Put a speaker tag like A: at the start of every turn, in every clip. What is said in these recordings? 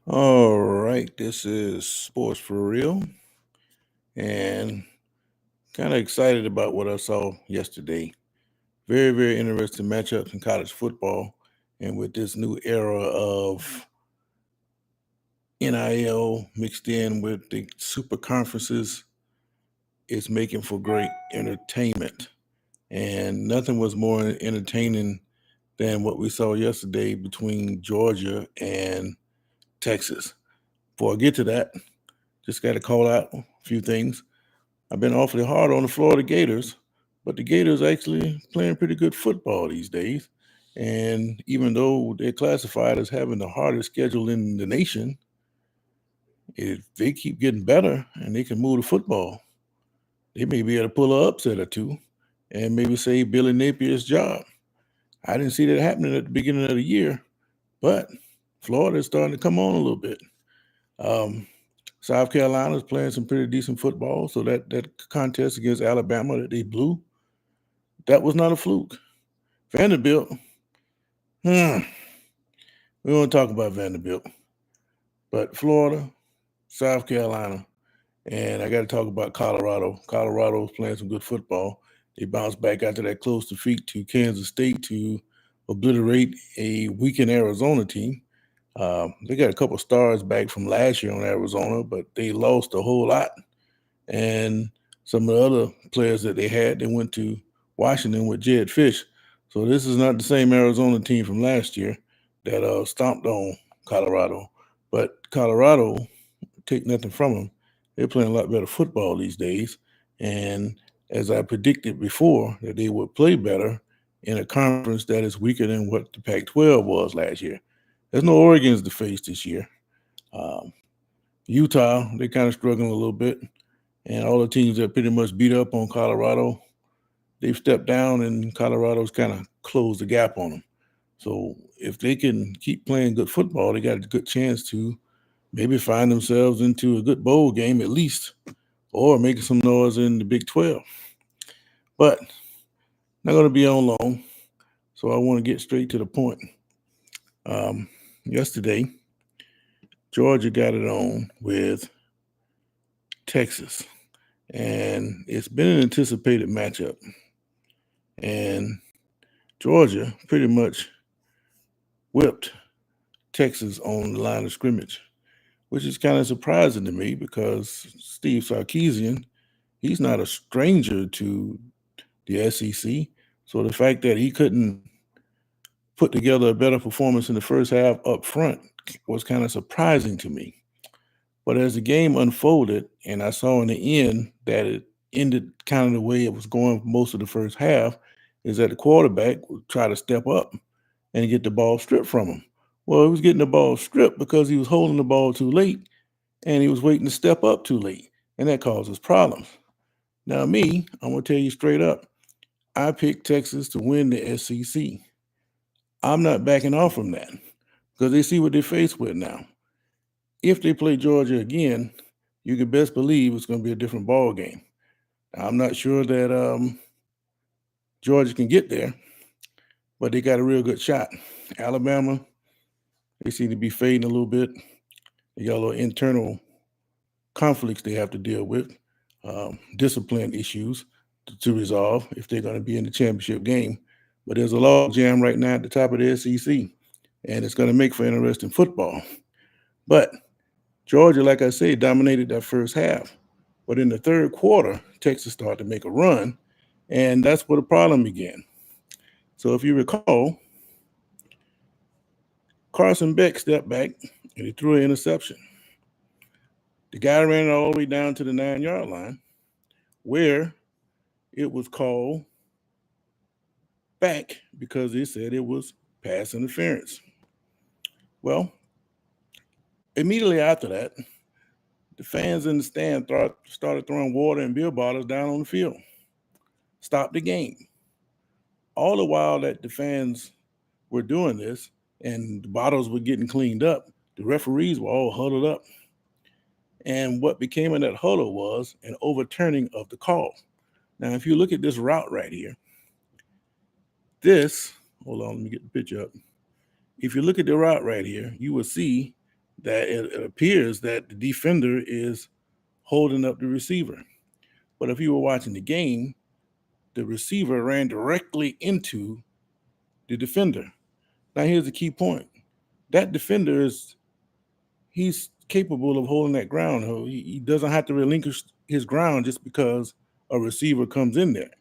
A: All right, this is Sports for Real, and kind of excited about what I saw yesterday. Very, very interesting matchups in college football, and with this new era of NIL mixed in with the super conferences, it's making for great entertainment. And nothing was more entertaining than what we saw yesterday between Georgia and Texas. Before I get to that, just got to call out a few things. I've been awfully hard on the Florida Gators, but the Gators actually playing pretty good football these days. And even though they're classified as having the hardest schedule in the nation, if they keep getting better and they can move the football, they may be able to pull an upset or two and maybe save Billy Napier's job. I didn't see that happening at the beginning of the year, but Florida is starting to come on a little bit. Um, South Carolina is playing some pretty decent football, so that contest against Alabama that they blew, that was not a fluke. Vanderbilt, we won't talk about Vanderbilt, but Florida, South Carolina, and I got to talk about Colorado. Colorado's playing some good football. They bounced back after that close defeat to Kansas State to obliterate a weakened Arizona team. They got a couple stars back from last year on Arizona, but they lost a whole lot. And some of the other players that they went to Washington with Jed Fish. So this is not the same Arizona team from last year that stomped on Colorado. But Colorado, take nothing from them. They're playing a lot better football these days. And as I predicted before, that they would play better in a conference that is weaker than what the Pac 12 was last year. There's no Oregons to face this year. Um, Utah, they're kind of struggling a little bit. And all the teams that pretty much beat up on Colorado, they've stepped down, and Colorado's kind of closed the gap on them. So if they can keep playing good football, they got a good chance to maybe find themselves into a good bowl game at least, or making some noise in the Big 12. But not going to be on long, so I want to get straight to the point. Yesterday, Georgia got it on with Texas, and it's been an anticipated matchup. And Georgia pretty much whipped Texas on the line of scrimmage, which is kind of surprising to me because Steve Sarkisian, he's not a stranger to the SEC. So the fact that he couldn't put together a better performance in the first half up front was kind of surprising to me. But as the game unfolded, and I saw in the end that it ended kind of the way it was going most of the first half, is that the quarterback would try to step up and get the ball stripped from him. Well, he was getting the ball stripped because he was holding the ball too late and he was waiting to step up too late. And that causes problems. Now, me, I'm going to tell you straight up, I picked Texas to win the SEC. I'm not backing off from that because they see what they're faced with now. If they play Georgia again, you can best believe it's going to be a different ball game. I'm not sure that Georgia can get there, but they got a real good shot. Alabama, they seem to be fading a little bit. They got a little internal conflicts they have to deal with, discipline issues to resolve if they're going to be in the championship game. But there's a log jam right now at the top of the SEC, and it's going to make for interesting football. But Georgia, like I say, dominated that first half. But in the third quarter, Texas started to make a run, and that's where the problem began. So if you recall, Carson Beck stepped back and he threw an interception. The guy ran it all the way down to the 9-yard line, where it was called back because they said it was pass interference. Well, immediately after that, the fans in the stand started throwing water and beer bottles down on the field. Stopped the game. All the while that the fans were doing this and the bottles were getting cleaned up, the referees were all huddled up. And what became of that huddle was an overturning of the call. Now, if you look at this route right here, hold on, let me get the picture up. If you look at the route right here, you will see that it appears that the defender is holding up the receiver. But if you were watching the game, the receiver ran directly into the defender. Now here's the key point. That defender he's capable of holding that ground. He doesn't have to relinquish his ground just because a receiver comes in there.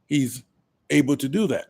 A: He's able to do that.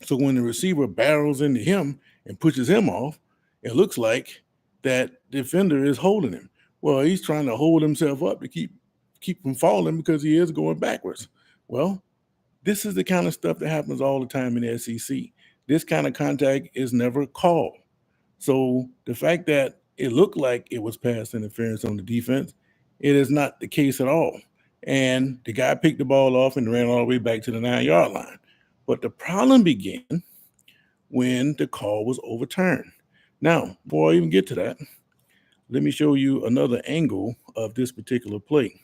A: So when the receiver barrels into him and pushes him off, it looks like that defender is holding him. Well, he's trying to hold himself up to keep from falling because he is going backwards. Well, this is the kind of stuff that happens all the time in the SEC. This kind of contact is never called. So the fact that it looked like it was pass interference on the defense, it is not the case at all. And the guy picked the ball off and ran all the way back to the 9-yard line. But the problem began when the call was overturned. Now, before I even get to that, let me show you another angle of this particular play.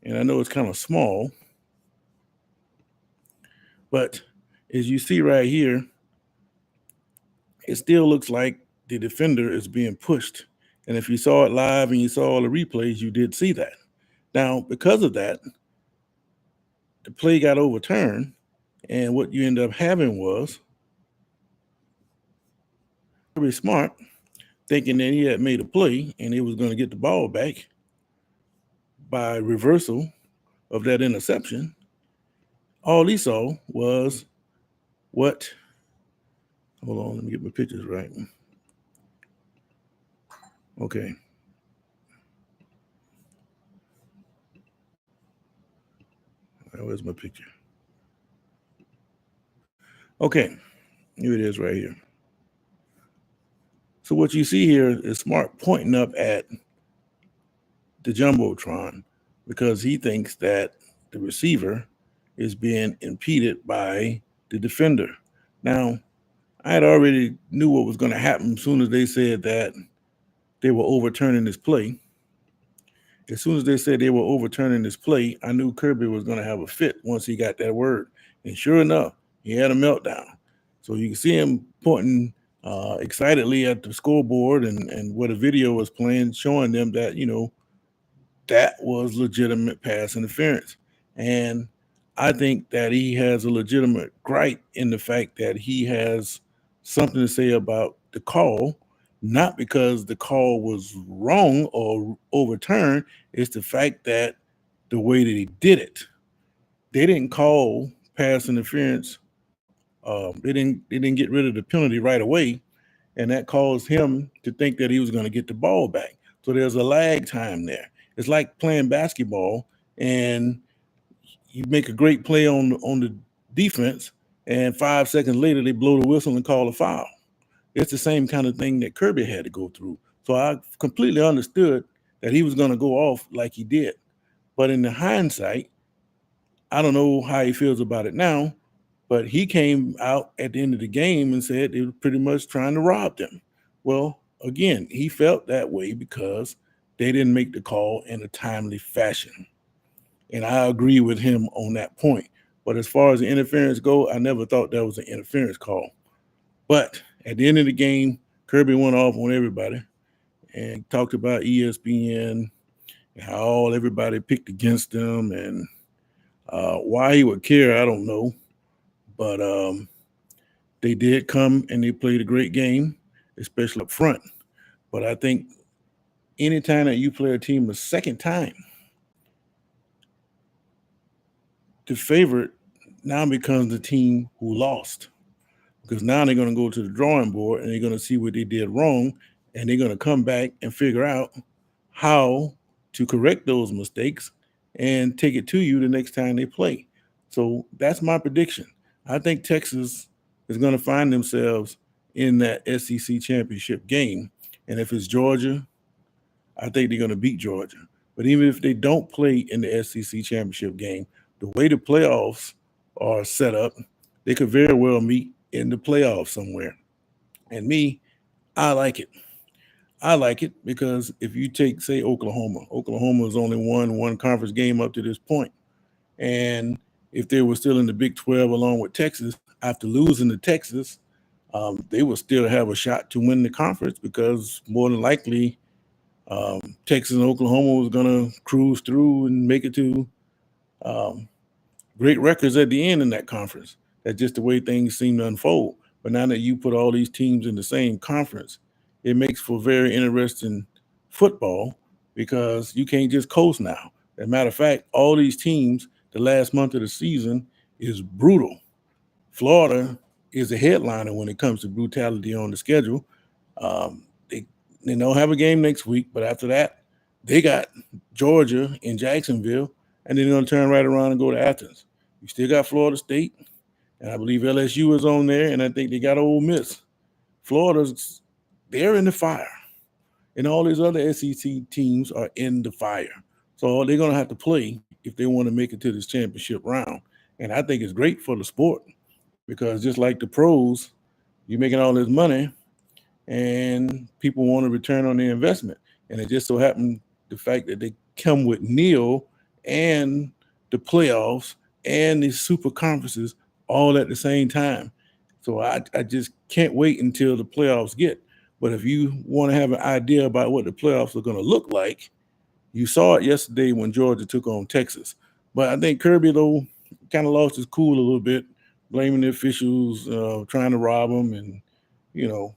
A: And I know it's kind of small, but as you see right here, it still looks like the defender is being pushed. And if you saw it live and you saw all the replays, you did see that. Now, because of that, the play got overturned. And what you end up having was very smart, thinking that he had made a play and he was going to get the ball back by reversal of that interception. All he saw was what? Hold on, let me get my pictures right. Okay. Where's my picture? Okay, here it is right here. So what you see here is Smart pointing up at the Jumbotron because he thinks that the receiver is being impeded by the defender. Now, I had already knew what was going to happen as soon as they said that they were overturning this play. As soon as they said they were overturning this play, I knew Kirby was going to have a fit once he got that word. And sure enough, he had a meltdown. So you can see him pointing excitedly at the scoreboard and what a video was playing, showing them that, that was legitimate pass interference. And I think that he has a legitimate gripe in the fact that he has something to say about the call, not because the call was wrong or overturned. It's the fact that the way that he did it, they didn't call pass interference. They didn't get rid of the penalty right away, and that caused him to think that he was going to get the ball back. So there's a lag time there. It's like playing basketball, and you make a great play on the defense, and 5 seconds later they blow the whistle and call a foul. It's the same kind of thing that Kirby had to go through. So I completely understood that he was going to go off like he did. But in the hindsight, I don't know how he feels about it now, but he came out at the end of the game and said they were pretty much trying to rob them. Well, again, he felt that way because they didn't make the call in a timely fashion. And I agree with him on that point. But as far as the interference go, I never thought that was an interference call. But at the end of the game, Kirby went off on everybody and talked about ESPN and how everybody picked against them, and why he would care, I don't know. But they did come and they played a great game, especially up front. But I think anytime that you play a team a second time, the favorite now becomes the team who lost, because now they're going to go to the drawing board and they're going to see what they did wrong, and they're going to come back and figure out how to correct those mistakes and take it to you the next time they play. So that's my prediction. I think Texas is going to find themselves in that SEC championship game. And if it's Georgia, I think they're going to beat Georgia. But even if they don't play in the SEC championship game, the way the playoffs are set up, they could very well meet in the playoffs somewhere. And me, I like it. I like it because if you take, say, Oklahoma has only won one conference game up to this point. And if they were still in the Big 12 along with Texas, after losing to Texas, they will still have a shot to win the conference because more than likely Texas and Oklahoma was going to cruise through and make it to um, great records at the end in that conference. That's just the way things seem to unfold. But now that you put all these teams in the same conference, it makes for very interesting football because you can't just coast now. As a matter of fact, all these teams, the last month of the season is brutal. Florida is a headliner when it comes to brutality on the schedule. They don't have a game next week, but after that, they got Georgia in Jacksonville, and then they're going to turn right around and go to Athens. You still got Florida State, and I believe LSU is on there, and I think they got Ole Miss. Florida's they're in the fire, and all these other SEC teams are in the fire. So they're going to have to play if they want to make it to this championship round. And I think it's great for the sport because just like the pros, you're making all this money and people want to return on their investment. And it just so happened the fact that they come with Neil and the playoffs and the super conferences all at the same time. So I just can't wait until the playoffs get. But if you want to have an idea about what the playoffs are going to look like, you saw it yesterday when Georgia took on Texas. But I think Kirby, though, kind of lost his cool a little bit, blaming the officials, trying to rob him and, you know,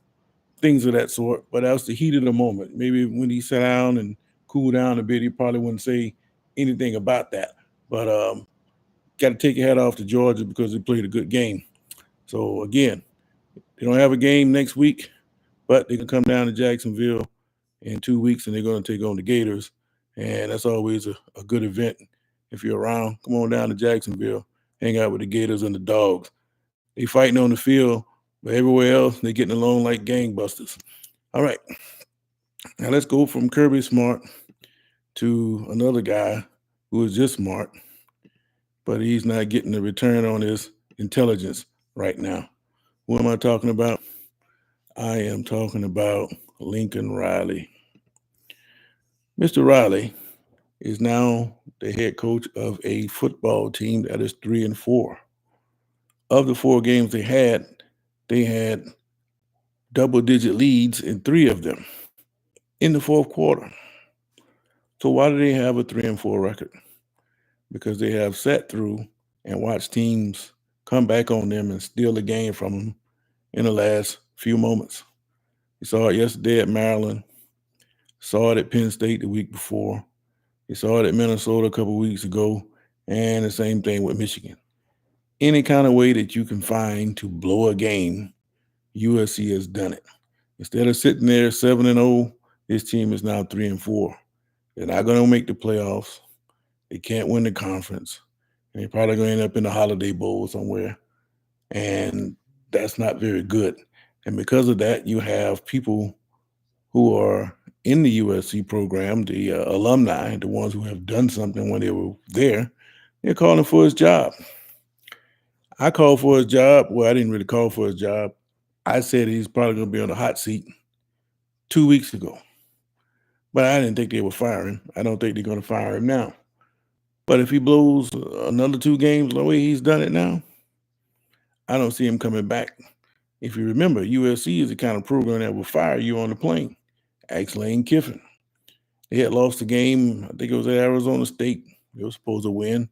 A: things of that sort. But that was the heat of the moment. Maybe when he sat down and cooled down a bit, he probably wouldn't say anything about that. But got to take your hat off to Georgia because they played a good game. So again, they don't have a game next week, but they can come down to Jacksonville in 2 weeks and they're going to take on the Gators. And that's always a good event. If you're around, come on down to Jacksonville, hang out with the Gators and the Dogs. They fighting on the field, but everywhere else, they're getting along like gangbusters. All right. Now let's go from Kirby Smart to another guy who is just smart, but he's not getting the return on his intelligence right now. Who am I talking about? I am talking about Lincoln Riley. Mr. Riley is now the head coach of a football team that is 3-4. Of the 4 games they had double-digit leads in 3 of them in the fourth quarter. So why do they have a 3-4 record? Because they have sat through and watched teams come back on them and steal the game from them in the last few moments. You saw it yesterday at Maryland, saw it at Penn State the week before, you saw it at Minnesota a couple weeks ago, and the same thing with Michigan. Any kind of way that you can find to blow a game, USC has done it. Instead of sitting there 7-0, this team is now 3-4. They're not going to make the playoffs. They can't win the conference. And they're probably going to end up in the Holiday Bowl somewhere. And that's not very good. And because of that, you have people who are in the USC program, the alumni, the ones who have done something when they were there, they're calling for his job. I called for his job. Well, I didn't really call for his job. I said he's probably going to be on the hot seat 2 weeks ago. But I didn't think they would fire him. I don't think they're going to fire him now. But if he blows another 2 games the way he's done it now, I don't see him coming back. If you remember, USC is the kind of program that will fire you on the plane. Ask Lane Kiffin. They had lost the game. I think it was at Arizona State. They were supposed to win.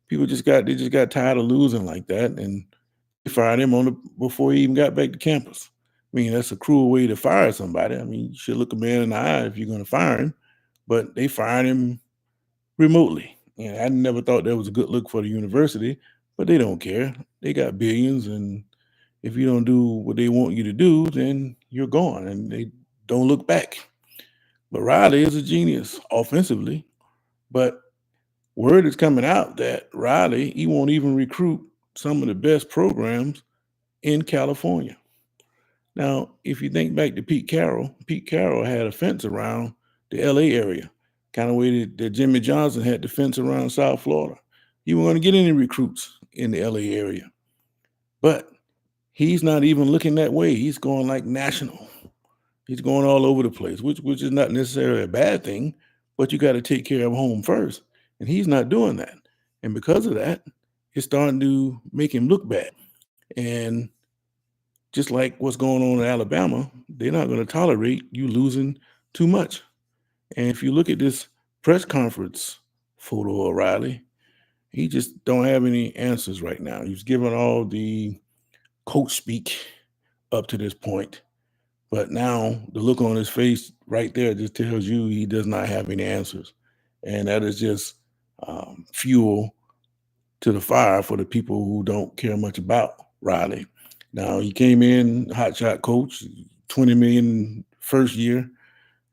A: People just got tired of losing like that, and they fired him before he even got back to campus. I mean, that's a cruel way to fire somebody. I mean, you should look a man in the eye if you're going to fire him. But they fired him remotely. And I never thought that was a good look for the university, but they don't care. They got billions, and if you don't do what they want you to do, then you're gone, and they don't look back. But Riley is a genius offensively, but word is coming out that Riley, he won't even recruit some of the best programs in California. Now, if you think back to Pete Carroll had a fence around the LA area, kind of way that Jimmy Johnson had the fence around South Florida. You weren't going to get any recruits in the LA area. But he's not even looking that way. He's going like national. He's going all over the place, which is not necessarily a bad thing, but you got to take care of home first. And he's not doing that. And because of that, it's starting to make him look bad. And just like what's going on in Alabama, they're not going to tolerate you losing too much. And if you look at this press conference photo of Riley, he just don't have any answers right now. He's given all the coach speak up to this point, but now the look on his face right there just tells you he does not have any answers, and that is just fuel to the fire for the people who don't care much about Riley. Now he came in hotshot coach, 20 million first year,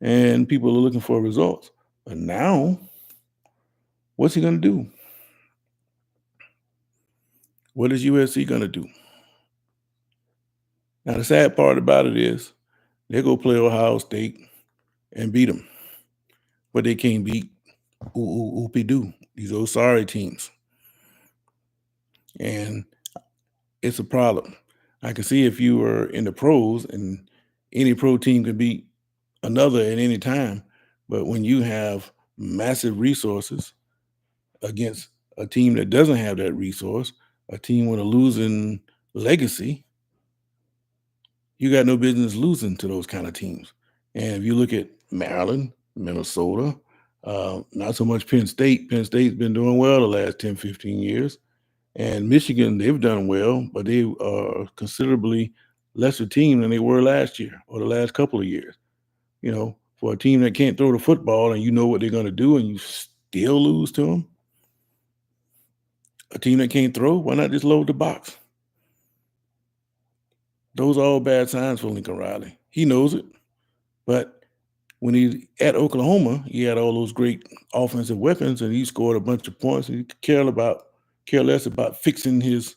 A: and people are looking for results. But now, what's he going to do? What is USC going to do? Now the sad part about it is they go play Ohio State and beat them, but they can't beat Oopie Doo, these old sorry teams, and it's a problem. I can see if you were in the pros and any pro team can beat another at any time. But when you have massive resources against a team that doesn't have that resource, a team with a losing legacy, you got no business losing to those kind of teams. And if you look at Maryland, Minnesota, not so much Penn State. Penn State's been doing well the last 10, 15 years. And Michigan, they've done well, but they are a considerably lesser team than they were last year or the last couple of years. For a team that can't throw the football and you know what they're going to do and you still lose to them, a team that can't throw, why not just load the box? Those are all bad signs for Lincoln Riley. He knows it, but when he's at Oklahoma, he had all those great offensive weapons and he scored a bunch of points and he could care less about fixing his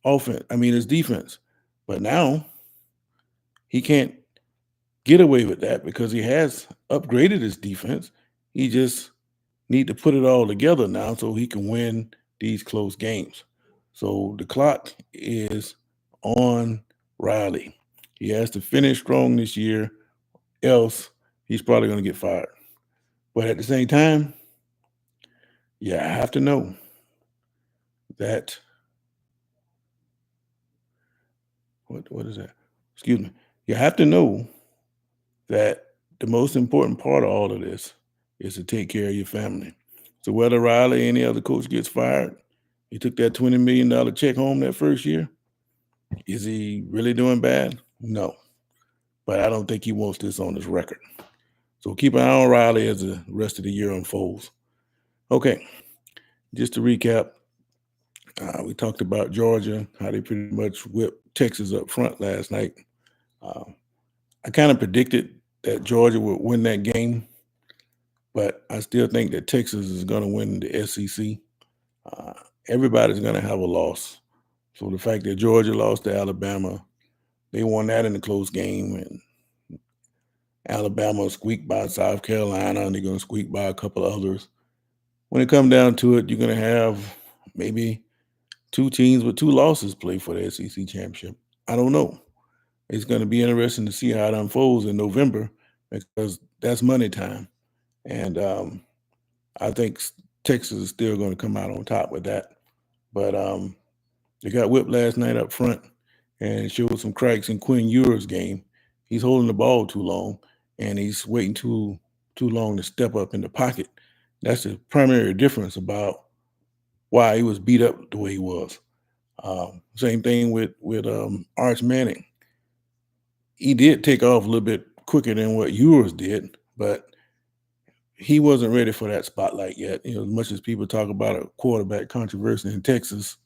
A: his defense. But now he can't get away with that because he has upgraded his defense. He just need to put it all together now so he can win these close games. So the clock is on Riley. He has to finish strong this year, else he's probably going to get fired. But at the same time, I have to know that what is that? Excuse me. You have to know that the most important part of all of this is to take care of your family. So whether Riley or any other coach gets fired, he took that $20 million check home that first year. Is he really doing bad? No. But I don't think he wants this on his record. So keep an eye on Riley as the rest of the year unfolds. Okay, just to recap, we talked about Georgia, how they pretty much whipped Texas up front last night. I kind of predicted that Georgia would win that game, but I still think that Texas is going to win the SEC. Everybody's going to have a loss. So the fact that Georgia lost to Alabama, they won that in a close game, and Alabama squeaked by South Carolina, and they're going to squeak by a couple of others. When it comes down to it, you're going to have maybe two teams with two losses play for the SEC championship. I don't know. It's going to be interesting to see how it unfolds in November because that's money time. And I think Texas is still going to come out on top with that. But they got whipped last night up front and showed some cracks in Quinn Ewers' game. He's holding the ball too long, and he's waiting too long to step up in the pocket. That's the primary difference about why he was beat up the way he was. Same thing with Arch Manning. He did take off a little bit quicker than what Ewers did, but he wasn't ready for that spotlight yet. As much as people talk about a quarterback controversy in Texas,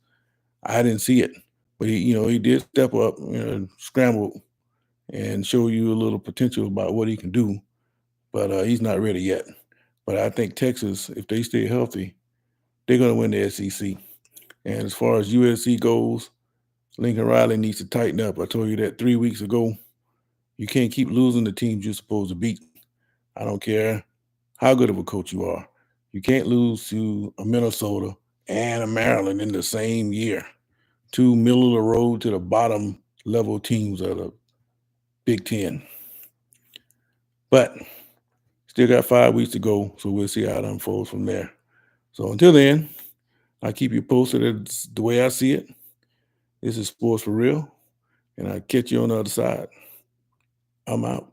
A: I didn't see it. But he did step up, scramble, and show you a little potential about what he can do. But he's not ready yet. But I think Texas, if they stay healthy, they're going to win the SEC. And as far as USC goes, Lincoln Riley needs to tighten up. I told you that 3 weeks ago. You can't keep losing the teams you're supposed to beat. I don't care how good of a coach you are. You can't lose to a Minnesota and a Maryland in the same year. Two middle of the road to the bottom level teams of the Big Ten. But still got 5 weeks to go, so we'll see how it unfolds from there. So until then, I'll keep you posted. It's the way I see it. This is Sports for Real. and I'll catch you on the other side. I'm out.